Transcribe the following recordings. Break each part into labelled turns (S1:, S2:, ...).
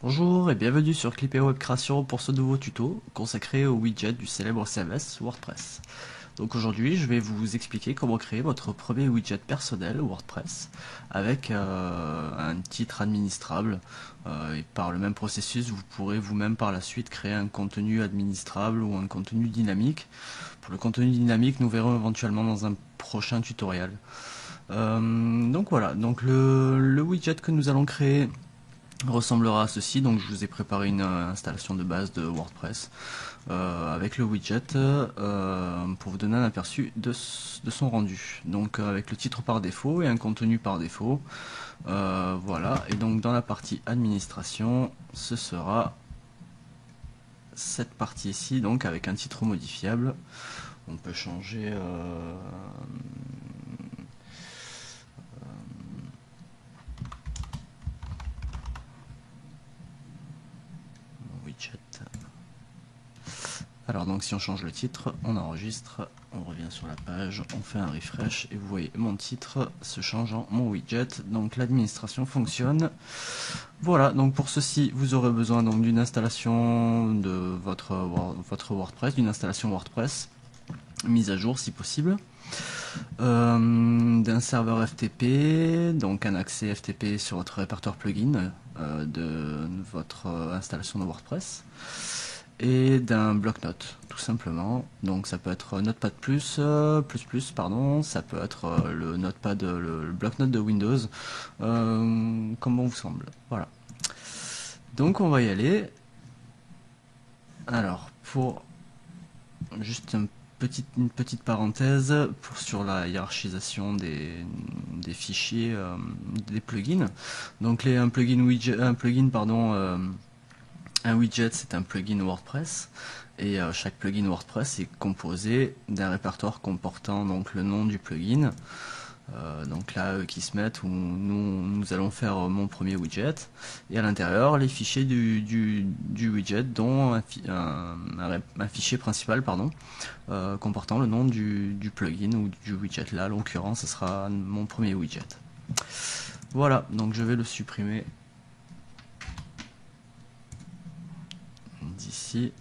S1: Bonjour et bienvenue sur Clipper Web Création pour ce nouveau tuto consacré au widget du célèbre CMS WordPress. Donc aujourd'hui je vais vous expliquer comment créer votre premier widget personnel WordPress avec un titre administrable et par le même processus vous pourrez vous-même par la suite créer un contenu administrable ou un contenu dynamique. Pour le contenu dynamique nous verrons éventuellement dans un prochain tutoriel. Donc voilà, donc le widget que nous allons créer ressemblera à ceci. Donc je vous ai préparé une installation de base de WordPress avec le widget pour vous donner un aperçu de son rendu. Donc avec le titre par défaut et un contenu par défaut. Voilà, et donc dans la partie administration, ce sera cette partie ici, donc avec un titre modifiable. On peut changer widget. Alors donc si on change le titre, on enregistre, on revient sur la page, on fait un refresh et vous voyez mon titre se change en mon widget. Donc l'administration fonctionne. Voilà, donc pour ceci vous aurez besoin donc d'une installation de votre WordPress, d'une installation WordPress mise à jour si possible. D'un serveur FTP, donc un accès FTP sur votre répertoire plugin de votre installation de WordPress, et d'un bloc-notes tout simplement. Donc ça peut être Notepad++, pardon, ça peut être le Notepad, le bloc-notes de Windows, comme bon vous semble. Voilà. Donc on va y aller. Alors pour juste une petite parenthèse sur la hiérarchisation des fichiers des plugins. Donc un widget c'est un plugin WordPress et chaque plugin WordPress est composé d'un répertoire comportant donc le nom du plugin. Donc là qui se mettent où nous allons faire mon premier widget et à l'intérieur les fichiers du widget dont un fichier principal comportant le nom du plugin ou du widget. Là en l'occurrence ce sera mon premier widget. Voilà, donc je vais le supprimer d'ici.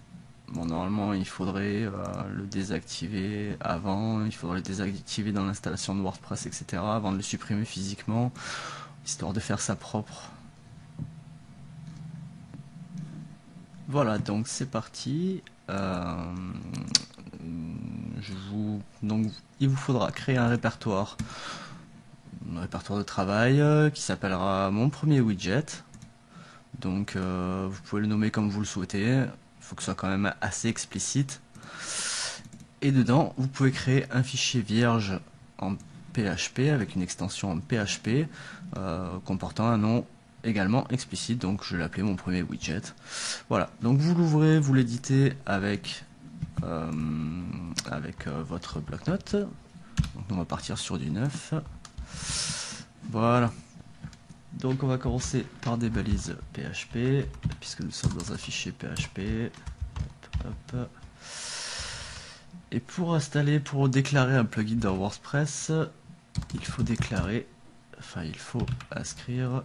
S1: Bon, normalement il faudrait le désactiver avant, il faudrait le désactiver dans l'installation de WordPress, etc. avant de le supprimer physiquement, histoire de faire ça propre. Voilà, donc c'est parti. Donc il vous faudra créer un répertoire de travail qui s'appellera mon premier widget. Donc vous pouvez le nommer comme vous le souhaitez. Il faut que ce soit quand même assez explicite. Et dedans, vous pouvez créer un fichier vierge en PHP avec une extension en PHP comportant un nom également explicite. Donc je vais l'appeler mon premier widget. Voilà. Donc vous l'ouvrez, vous l'éditez avec votre bloc-notes. Donc on va partir sur du 9. Voilà. Donc on va commencer par des balises PHP, puisque nous sommes dans un fichier PHP. Hop, hop. Et pour déclarer un plugin dans WordPress, il faut inscrire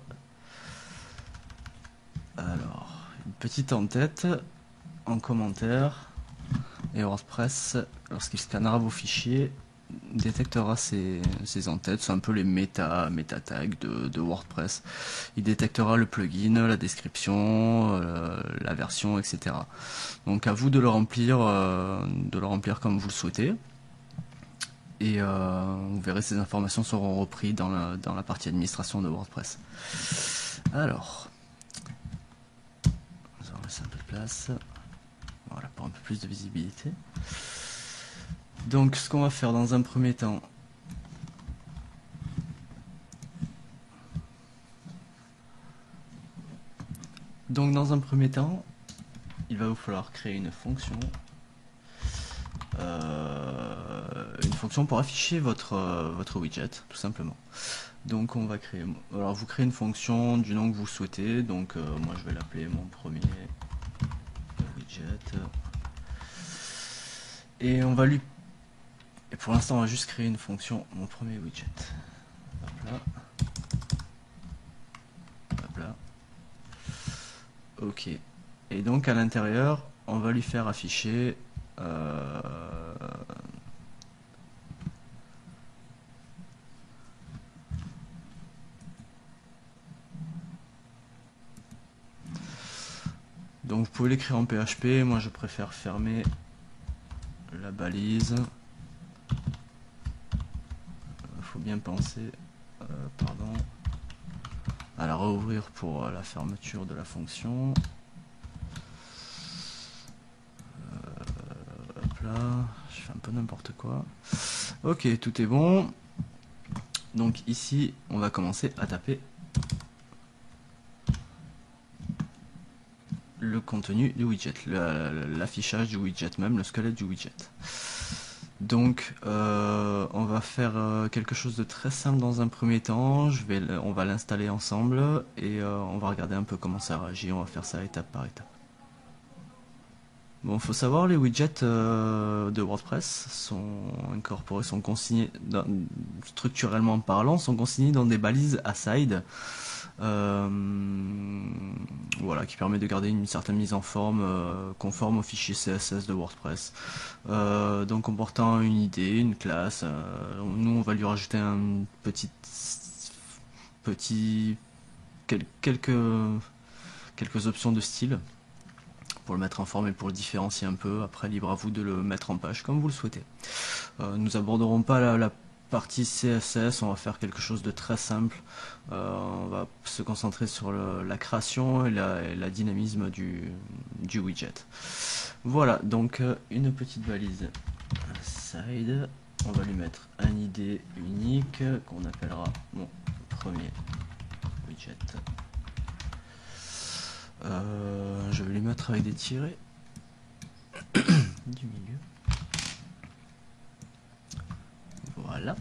S1: alors une petite en-tête en commentaire, et WordPress, lorsqu'il scannera vos fichiers, détectera ces en-têtes. C'est un peu les méta tags de WordPress. Il détectera le plugin, la description, la version, etc. Donc à vous de le remplir comme vous le souhaitez. Et vous verrez, ces informations seront reprises dans la partie administration de WordPress. Alors, nous allons laisser un peu de place. Voilà, pour un peu plus de visibilité. Donc ce qu'on va faire dans un premier temps, il va vous falloir créer une fonction pour afficher votre widget, tout simplement. Donc on va créer, alors vous créez une fonction du nom que vous souhaitez. Donc moi je vais l'appeler mon premier widget, et pour l'instant on va juste créer une fonction mon premier widget. Hop là. Hop là. Ok. Et donc à l'intérieur, on va lui faire afficher donc vous pouvez l'écrire en PHP, moi je préfère fermer la balise. Il faut bien penser pardon, à la rouvrir pour la fermeture de la fonction. Hop là, je fais un peu n'importe quoi. Ok, tout est bon. Donc ici, on va commencer à taper le contenu du widget, l'affichage du widget, même le squelette du widget. Donc on va faire quelque chose de très simple dans un premier temps. On va l'installer ensemble et on va regarder un peu comment ça réagit. On va faire ça étape par étape. Bon, faut savoir, les widgets de WordPress sont incorporés, sont consignés, structurellement parlant, sont consignés dans des balises aside. Euh, voilà, qui permet de garder une certaine mise en forme conforme au fichier CSS de WordPress. Donc comportant une idée, une classe, nous on va lui rajouter un petit quelques options de style pour le mettre en forme et pour le différencier un peu. Après, libre à vous de le mettre en page comme vous le souhaitez. Nous aborderons pas la partie CSS, on va faire quelque chose de très simple. On va se concentrer sur la création et la dynamisme du widget. Voilà, donc une petite balise side. On va lui mettre un ID unique qu'on appellera mon premier widget. Je vais lui mettre avec des tirets du milieu. Voilà.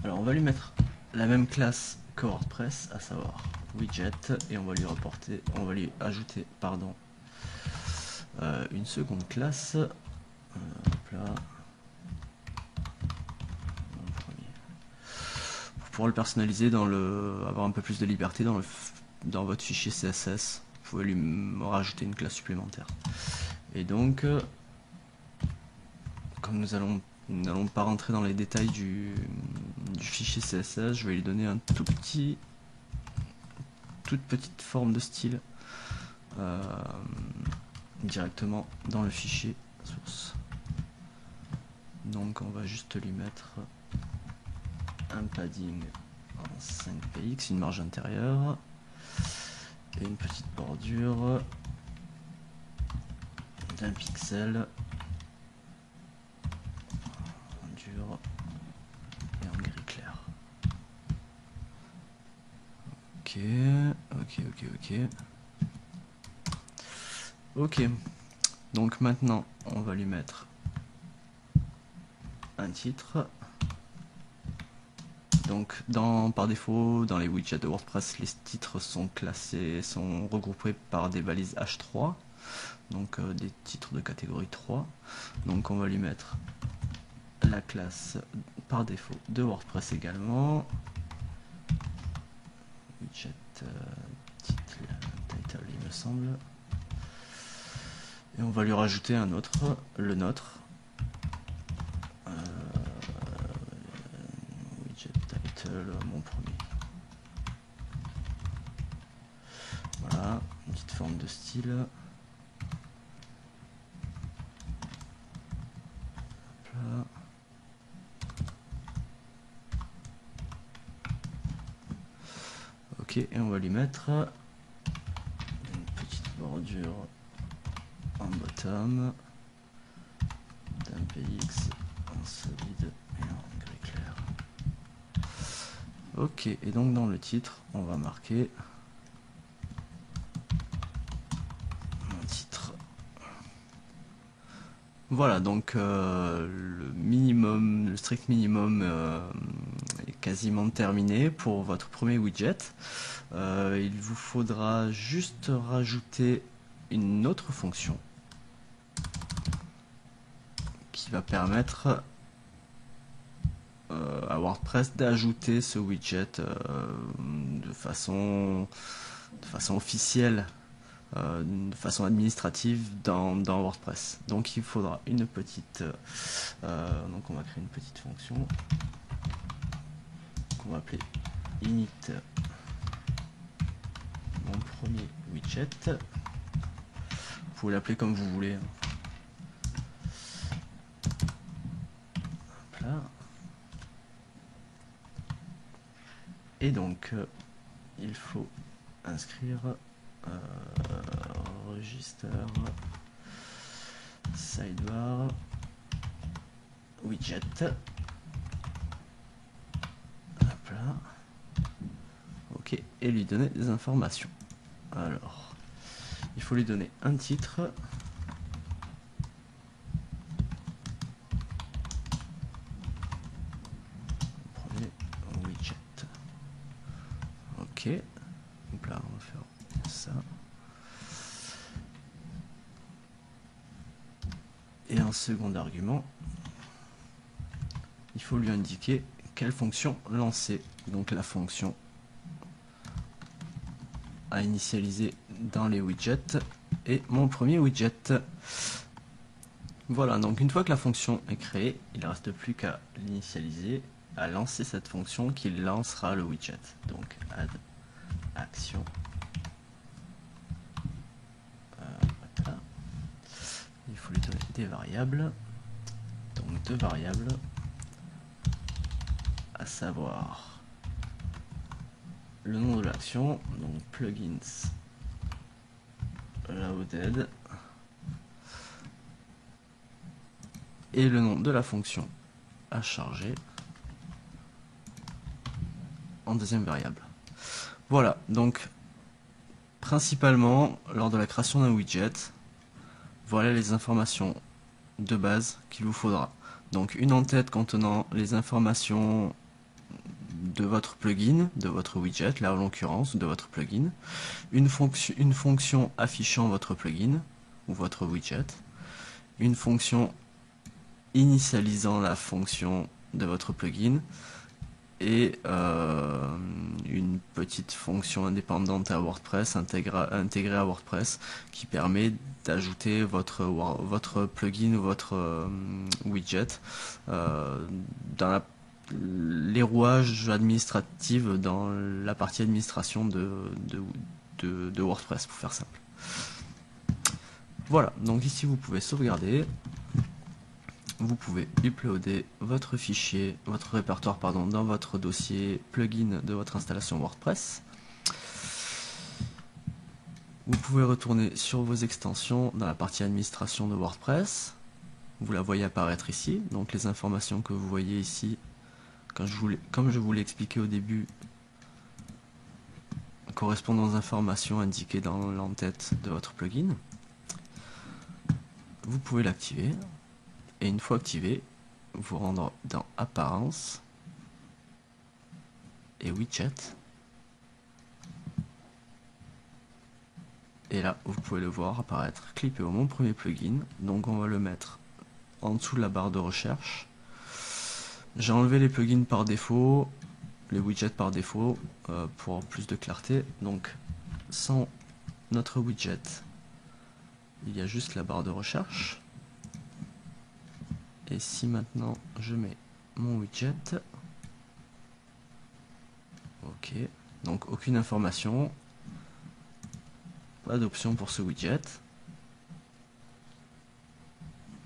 S1: Alors on va lui mettre la même classe que WordPress, à savoir widget, et on va lui ajouter, pardon, une seconde classe. Hop là. Mon premier. Pour pouvoir le personnaliser, avoir un peu plus de liberté dans votre fichier CSS, vous pouvez lui rajouter une classe supplémentaire. Et donc, comme nous n'allons pas rentrer dans les détails du fichier CSS, je vais lui donner un toute petite forme de style directement dans le fichier source. Donc on va juste lui mettre un padding en 5 px, une marge intérieure et une petite bordure d'un pixel en dur et en gris clair. Ok, ok. Donc maintenant on va lui mettre un titre. Donc par défaut, dans les widgets de WordPress, les titres sont regroupés par des balises H3, donc des titres de catégorie 3. Donc on va lui mettre la classe par défaut de WordPress également. Widget title, il me semble. Et on va lui rajouter un autre, le nôtre. Widget title, mon premier. Voilà, une petite forme de style. Là. Ok, et on va lui mettre une petite bordure en bottom d'un px en solide et en gris clair. Ok, et donc dans le titre, on va marquer un titre. Voilà, donc le strict minimum est quasiment terminé pour votre premier widget. Il vous faudra juste rajouter une autre fonction qui va permettre à WordPress d'ajouter ce widget de façon officielle de façon administrative dans WordPress. Donc il faudra une petite, donc on va créer une petite fonction qu'on va appeler init mon premier widget. Vous pouvez l'appeler comme vous voulez. Hop là. Et donc il faut inscrire register sidebar widget. Hop là. Ok, et lui donner des informations. Alors, il faut lui donner un titre. Premier widget. Ok. Donc là, on va faire ça. Et un second argument, il faut lui indiquer quelle fonction lancer. Donc la fonction à initialiser dans les widgets et mon premier widget. Voilà, donc une fois que la fonction est créée, il ne reste plus qu'à l'initialiser, à lancer cette fonction qui lancera le widget. Donc add action. Voilà. Il faut lui donner des variables. Donc deux variables, à savoir le nom de l'action, donc plugins loaded, et le nom de la fonction à charger en deuxième variable. Voilà, donc principalement lors de la création d'un widget, voilà les informations de base qu'il vous faudra. Donc une en-tête contenant les informations de votre plugin, de votre widget, là en l'occurrence, de votre plugin, une fonction affichant votre plugin ou votre widget, une fonction initialisant la fonction de votre plugin et une petite fonction indépendante à WordPress, intégrée à WordPress, qui permet d'ajouter votre plugin ou votre widget dans les rouages administratifs, dans la partie administration de WordPress, pour faire simple. Voilà, donc ici vous pouvez sauvegarder. Vous pouvez uploader votre fichier, votre répertoire pardon, dans votre dossier plugin de votre installation WordPress. Vous pouvez retourner sur vos extensions dans la partie administration de WordPress. Vous la voyez apparaître ici. Donc les informations que vous voyez ici, comme je vous l'ai expliqué au début, correspondent aux informations indiquées dans l'entête de votre plugin. Vous pouvez l'activer. Et une fois activé, vous rendre dans Apparence et Widget. Et là, vous pouvez le voir apparaître. Clipeo mon premier plugin. Donc on va le mettre en dessous de la barre de recherche. J'ai enlevé les plugins par défaut, les widgets par défaut, pour plus de clarté. Donc sans notre widget, il y a juste la barre de recherche. Et si maintenant je mets mon widget, ok, donc aucune information, pas d'option pour ce widget,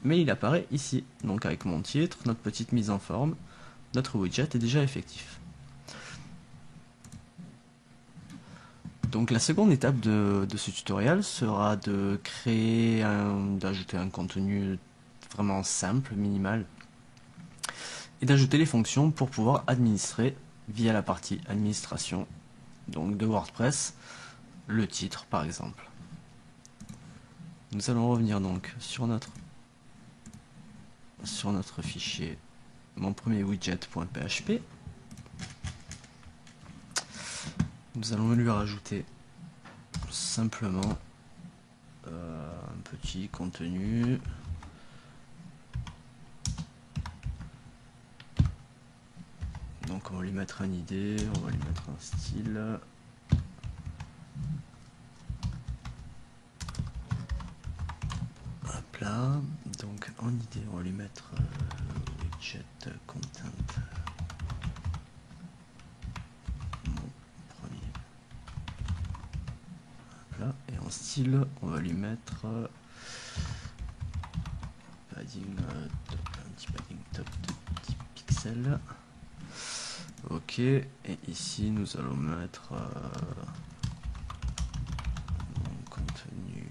S1: mais il apparaît ici. Donc avec mon titre, notre petite mise en forme, notre widget est déjà effectif. Donc la seconde étape de ce tutoriel sera de créer, d'ajouter un contenu vraiment simple, minimal, et d'ajouter les fonctions pour pouvoir administrer via la partie administration donc de WordPress le titre par exemple. Nous allons revenir donc sur notre fichier mon premier widget.php. Nous allons lui rajouter simplement un petit contenu. Donc on va lui mettre une idée, on va lui mettre un style. là, donc en idée, on va lui mettre widget content. Mon premier. Là, et en style, on va lui mettre padding, un petit padding top de 10 pixels. Ok, et ici nous allons mettre mon contenu.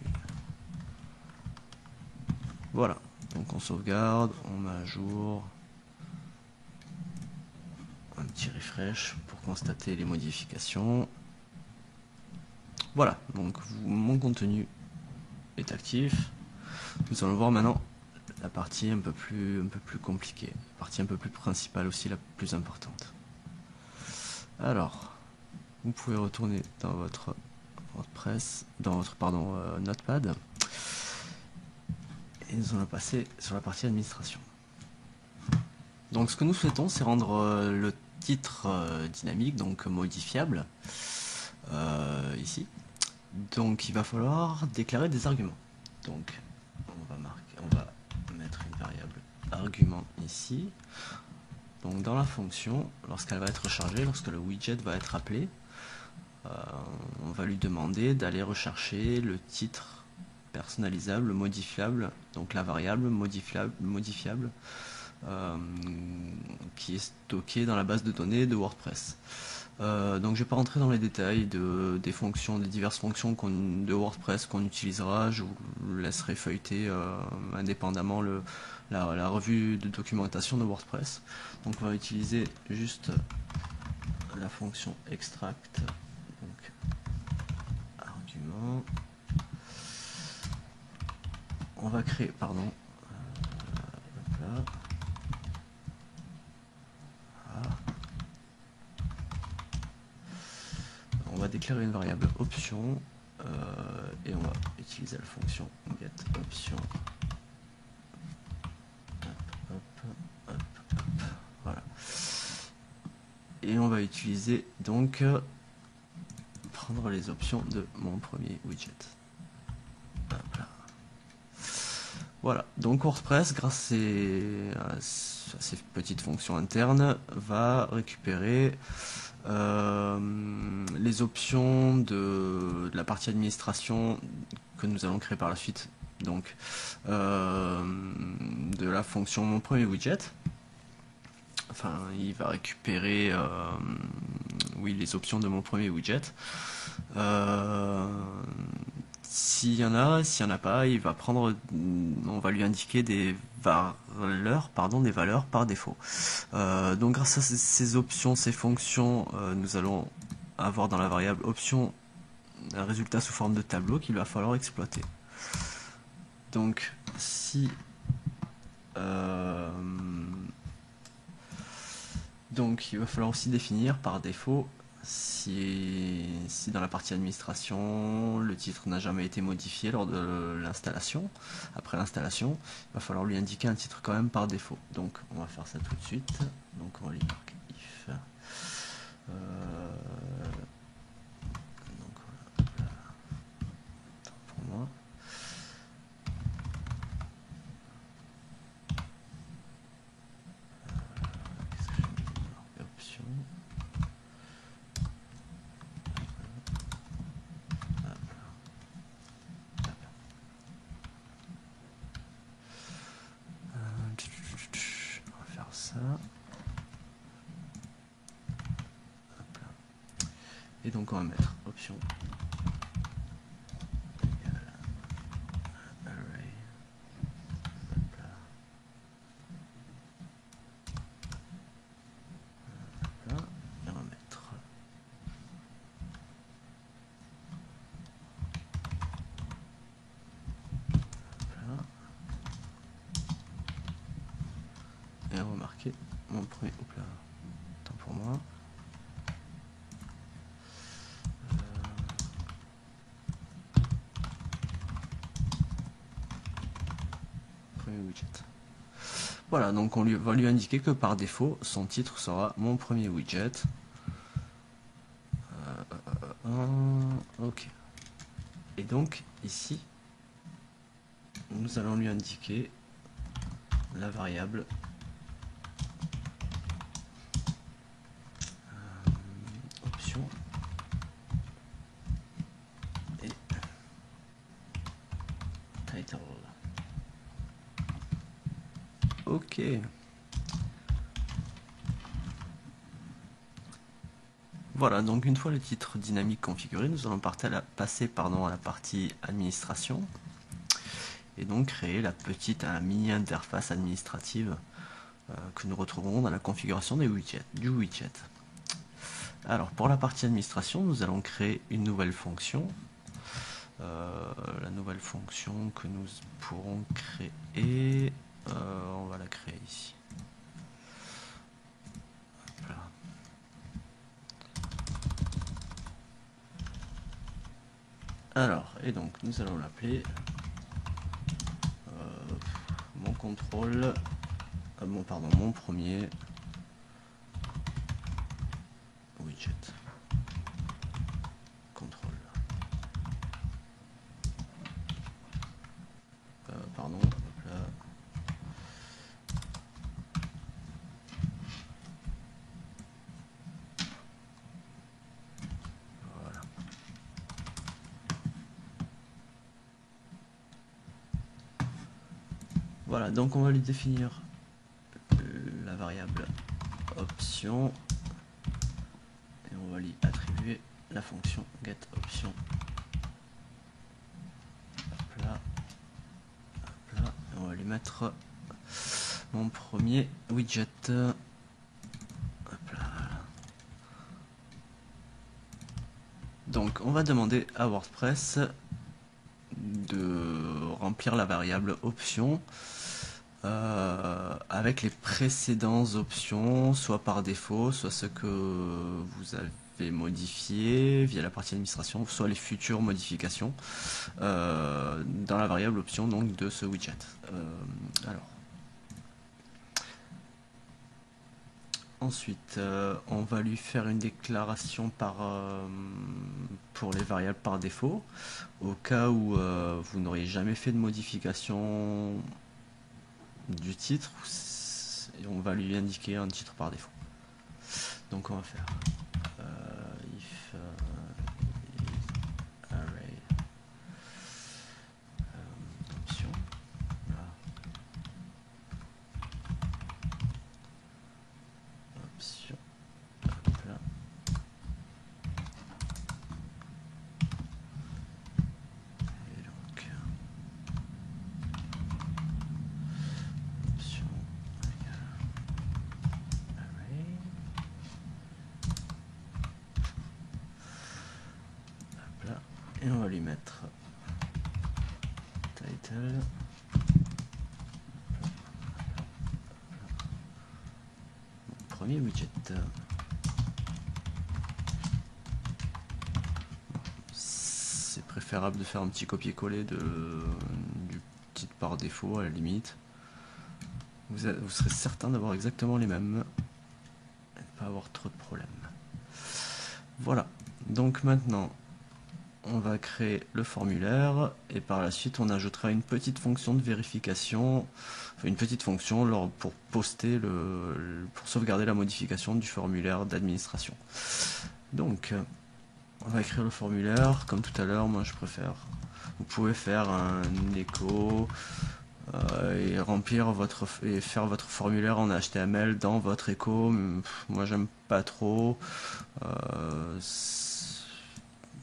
S1: Voilà, donc on sauvegarde, on met à jour, un petit refresh pour constater les modifications. Voilà, donc mon contenu est actif. Nous allons voir maintenant la partie un peu plus compliquée, la partie un peu plus principale aussi, la plus importante. Alors, vous pouvez retourner dans votre WordPress, dans votre Notepad, et nous allons passer sur la partie administration. Donc ce que nous souhaitons, c'est rendre le titre dynamique, donc modifiable, ici. Donc il va falloir déclarer des arguments. Donc on va mettre une variable argument ici. Donc dans la fonction, lorsqu'elle va être rechargée, lorsque le widget va être appelé, on va lui demander d'aller rechercher le titre personnalisable, modifiable, donc la variable modifiable qui est stockée dans la base de données de WordPress. Donc je ne vais pas rentrer dans les détails des fonctions, des diverses fonctions de WordPress qu'on utilisera. Je vous laisserai feuilleter indépendamment la revue de documentation de WordPress. Donc on va utiliser juste la fonction extract, donc argument. On va créer, pardon, là. On va déclarer une variable option et on va utiliser la fonction get option. Voilà. Et on va utiliser donc prendre les options de mon premier widget. Hop là. Voilà, donc WordPress, grâce à ces petites fonctions internes, va récupérer les options de la partie administration que nous allons créer par la suite. Donc, de la fonction mon premier widget. Enfin, il va récupérer oui, les options de mon premier widget. S'il y en a, s'il n'y en a pas, il va prendre, on va lui indiquer des valeurs par défaut. Donc grâce à ces options, ces fonctions, nous allons avoir dans la variable option un résultat sous forme de tableau qu'il va falloir exploiter. Donc si donc il va falloir aussi définir par défaut si dans la partie administration le titre n'a jamais été modifié lors de l'installation, après l'installation, il va falloir lui indiquer un titre quand même par défaut. Donc on va faire ça tout de suite. Donc on va lui marquer if. Donc voilà. Attends pour moi. Option. On va faire ça. Et donc on va mettre option array. Là. Et on va mettre là. Et on va marquer mon premier. Hop là. Tant pour moi. Widget. Voilà, donc on va lui indiquer que par défaut, son titre sera mon premier widget. Ok. Et donc, ici, nous allons lui indiquer la variable option et title. Ok. Voilà, donc une fois le titre dynamique configuré, nous allons passer à la partie administration et donc créer la petite mini interface administrative que nous retrouverons dans la configuration du widget. Alors pour la partie administration, nous allons créer une nouvelle fonction. La nouvelle fonction que nous pourrons créer, on va la créer ici. Voilà. Alors, et donc nous allons l'appeler mon contrôle, mon premier widget contrôle. Hop là. Voilà. Voilà, donc on va lui définir la variable option et on va lui attribuer la fonction getOption. Hop là, et on va lui mettre mon premier widget. Hop là. Donc on va demander à WordPress de remplir la variable option avec les précédentes options, soit par défaut, soit ce que vous avez modifié via la partie administration, soit les futures modifications dans la variable option donc de ce widget. Alors, ensuite, on va lui faire une déclaration pour les variables par défaut, au cas où vous n'auriez jamais fait de modification du titre, et on va lui indiquer un titre par défaut. Donc on va faire if array option. Là. Option. Hop là. Et donc option array. Hop là. Et on va lui mettre title. Premier widget. C'est préférable de faire un petit copier-coller du titre par défaut à la limite. Vous serez certain d'avoir exactement les mêmes et de pas avoir trop de problèmes. Voilà, donc maintenant on va créer le formulaire et par la suite on ajoutera une petite fonction de vérification, enfin une petite fonction pour poster pour sauvegarder la modification du formulaire d'administration. Donc on va écrire le formulaire comme tout à l'heure. Moi je préfère, vous pouvez faire un écho et faire votre formulaire en HTML dans votre écho. Moi j'aime pas trop.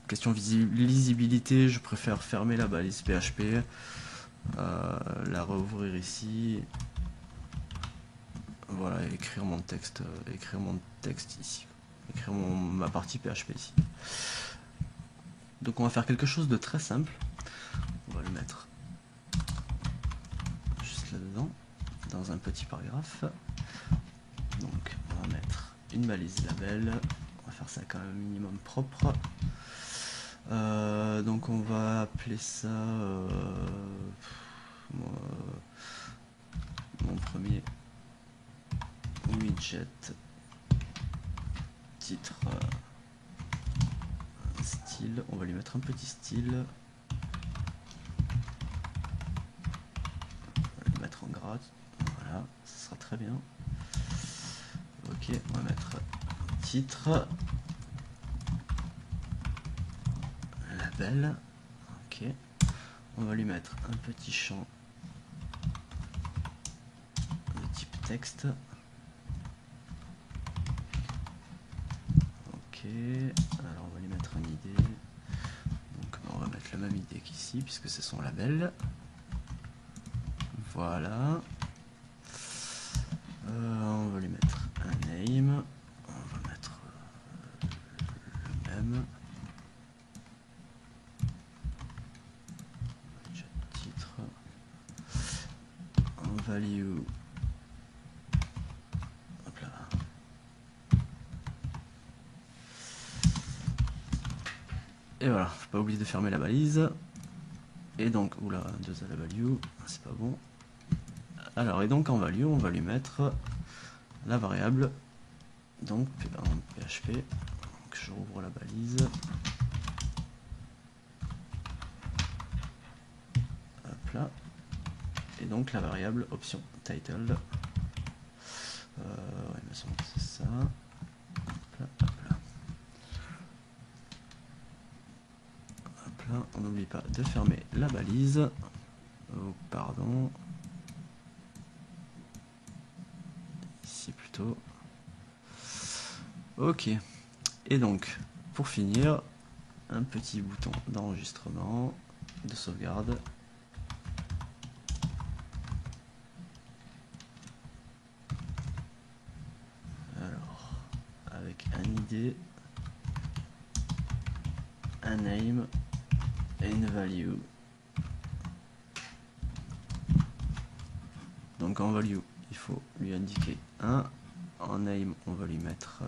S1: Question lisibilité, je préfère fermer la balise PHP, la rouvrir ici, voilà, et écrire mon texte ici, écrire ma partie PHP ici. Donc on va faire quelque chose de très simple. On va le mettre juste là-dedans, dans un petit paragraphe. Donc on va mettre une balise label. On va faire ça quand même minimum propre. Donc on va appeler ça mon premier widget titre style. On va lui mettre un petit style. suffira. Voilà, ça sera très bien. Ok, on va mettre titre, label. Ok, on va lui mettre un petit champ de type texte. Ok, alors on va lui mettre une idée. Donc on va mettre la même idée qu'ici puisque c'est son label. Voilà. On va lui mettre un name. On va mettre le même. Titre. En value. Hop là. Et voilà, faut pas oublier de fermer la balise. Et donc, oula, 2 à la value, c'est pas bon. Alors, et donc en value, on va lui mettre la variable, donc en PHP, donc je rouvre la balise. Hop là. Et donc la variable option title. Ouais, il me semble que c'est ça. Hop là, hop là. Hop là, on n'oublie pas de fermer la balise. Oh, pardon. Ici plutôt. Ok. Et donc, pour finir, un petit bouton d'enregistrement, de sauvegarde. Alors, avec un ID, un name et une value. Donc en value, il faut lui indiquer 1. En name, on va lui mettre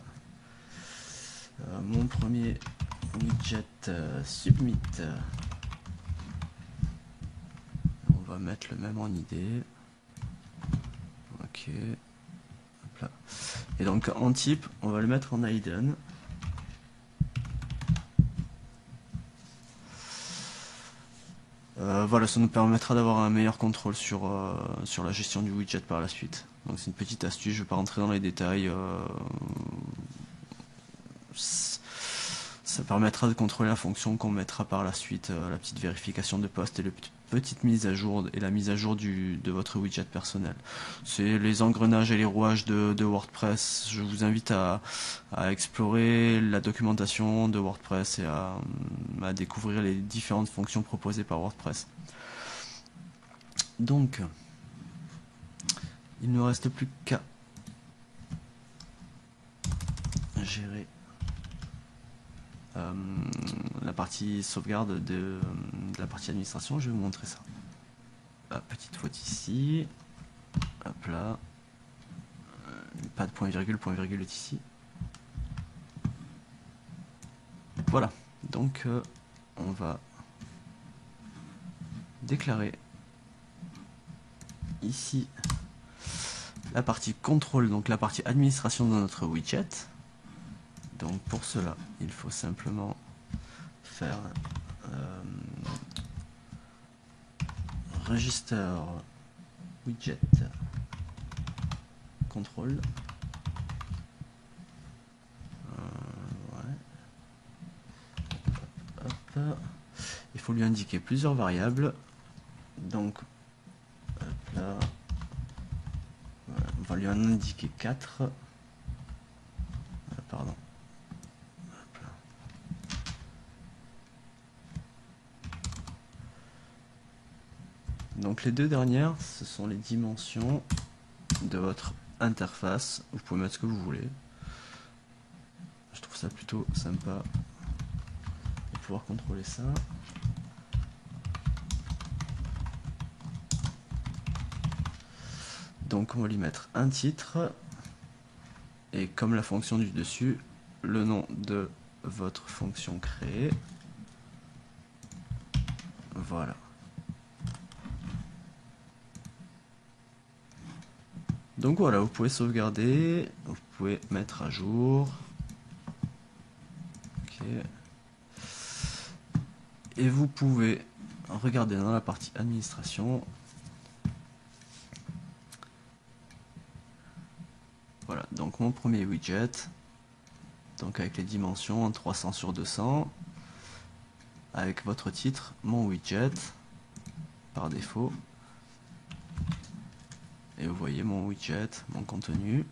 S1: mon premier widget submit. On va mettre le même en ID. Ok. Hop là. Et donc en type, on va le mettre en hidden. Voilà, ça nous permettra d'avoir un meilleur contrôle sur la gestion du widget par la suite. Donc c'est une petite astuce, je ne vais pas rentrer dans les détails. Ça permettra de contrôler la fonction qu'on mettra par la suite, la petite vérification de poste et la petite mise à jour et la mise à jour de votre widget personnel. C'est les engrenages et les rouages de WordPress. Je vous invite à explorer la documentation de WordPress et à découvrir les différentes fonctions proposées par WordPress. Donc, il ne reste plus qu'à gérer la partie sauvegarde de la partie administration. Je vais vous montrer ça. Petite faute ici. Hop là. Pas de point virgule est ici. Voilà. Donc on va déclarer ici la partie contrôle, donc la partie administration de notre widget. Donc pour cela, il faut simplement faire register widget contrôle. Ouais. Hop. Il faut lui indiquer plusieurs variables. Donc hop là. Voilà. On va lui en indiquer 4. Pardon. Hop là. Donc les deux dernières, ce sont les dimensions de votre interface. Vous pouvez mettre ce que vous voulez. Je trouve ça plutôt sympa de pouvoir contrôler ça. Donc on va lui mettre un titre et comme la fonction du dessus, le nom de votre fonction créée. Voilà. Donc voilà, vous pouvez sauvegarder, vous pouvez mettre à jour. Ok. Et vous pouvez regarder dans la partie administration. donc mon premier widget, donc avec les dimensions en 300 sur 200, avec votre titre, mon widget, par défaut. Et vous voyez mon widget, mon contenu.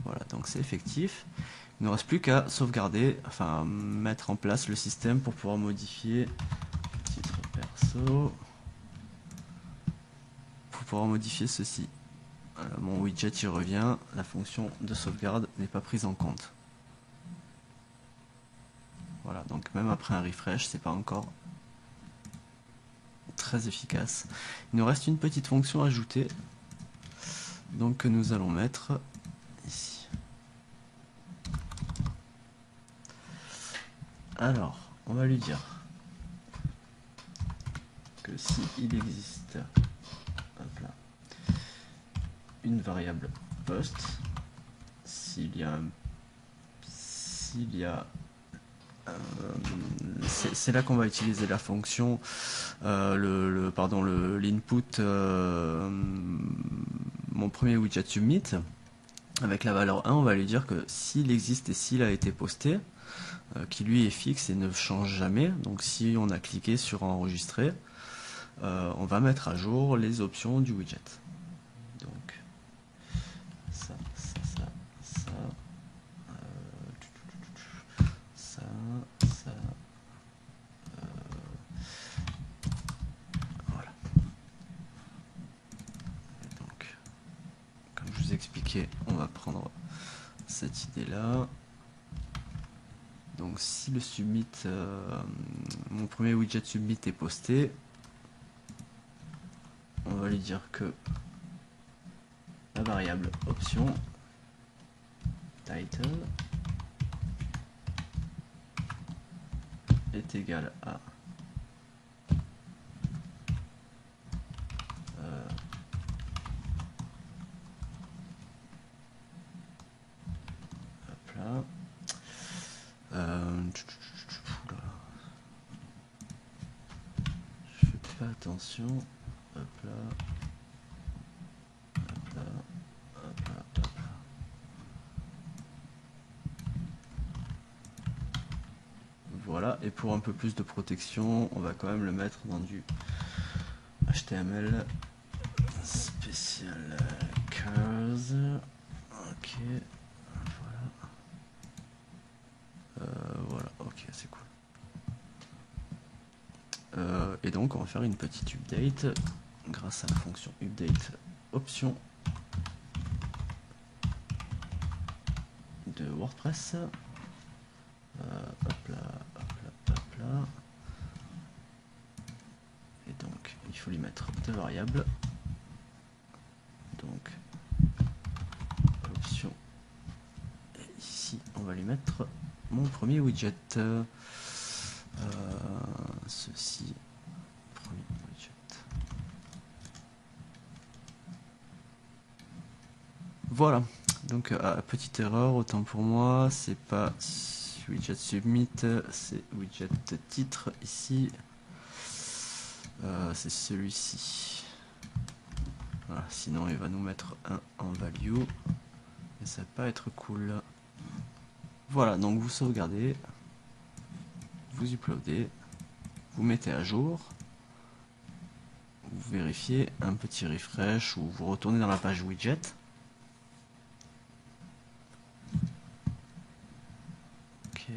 S1: Voilà, donc c'est effectif. Il ne reste plus qu'à sauvegarder, enfin mettre en place le système pour pouvoir modifier titre perso, pour pouvoir modifier ceci. Voilà, mon widget y revient, la fonction de sauvegarde n'est pas prise en compte. Voilà, donc même après un refresh, c'est pas encore très efficace. Il nous reste une petite fonction ajoutée, donc que nous allons mettre ici. Alors, on va lui dire que si il existe hop là, une variable post, s'il y a c'est là qu'on va utiliser la fonction l'input mon premier widget submit avec la valeur 1. On va lui dire que s'il existe et s'il a été posté, qui lui est fixe et ne change jamais, donc si on a cliqué sur enregistrer, on va mettre à jour les options du widget. Donc ça, voilà. Et donc, comme je vous expliquais, on va prendre cette idée là. Donc si le submit, mon premier widget submit est posté, on va lui dire que la variable option title est égale à hop là, je fais pas attention, hop là, hop là, hop là, hop là. Voilà, et pour un peu plus de protection, on va quand même le mettre dans du HTML spécial cars. Ok, voilà, ok, c'est cool. Et donc on va faire une petite update grâce à la fonction update option de WordPress. Hop là, hop là, hop là. Et donc il faut lui mettre deux variables. Donc option. Et ici on va lui mettre mon premier widget. Ceci. Premier widget. Voilà. Donc petite erreur, autant pour moi, c'est pas widget submit, c'est widget titre ici. C'est celui-ci. Voilà, sinon il va nous mettre un en value et ça va pas être cool. Voilà, donc vous sauvegardez, vous uploadez, vous mettez à jour, vous vérifiez un petit refresh ou vous retournez dans la page widget. Ok.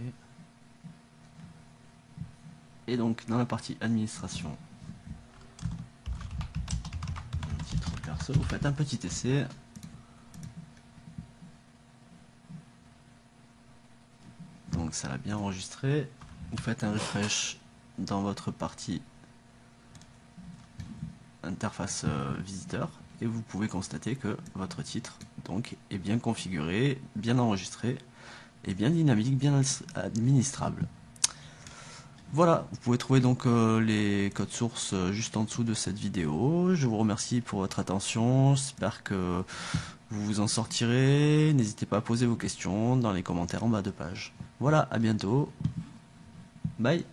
S1: Et donc dans la partie administration, titre perso, vous faites un petit essai. Donc ça l'a bien enregistré. Vous faites un refresh dans votre partie interface visiteur et vous pouvez constater que votre titre donc est bien configuré, bien enregistré et bien dynamique, bien administrable. Voilà, vous pouvez trouver donc les codes sources juste en dessous de cette vidéo. Je vous remercie pour votre attention, j'espère que vous vous en sortirez. N'hésitez pas à poser vos questions dans les commentaires en bas de page. Voilà, à bientôt. Bye.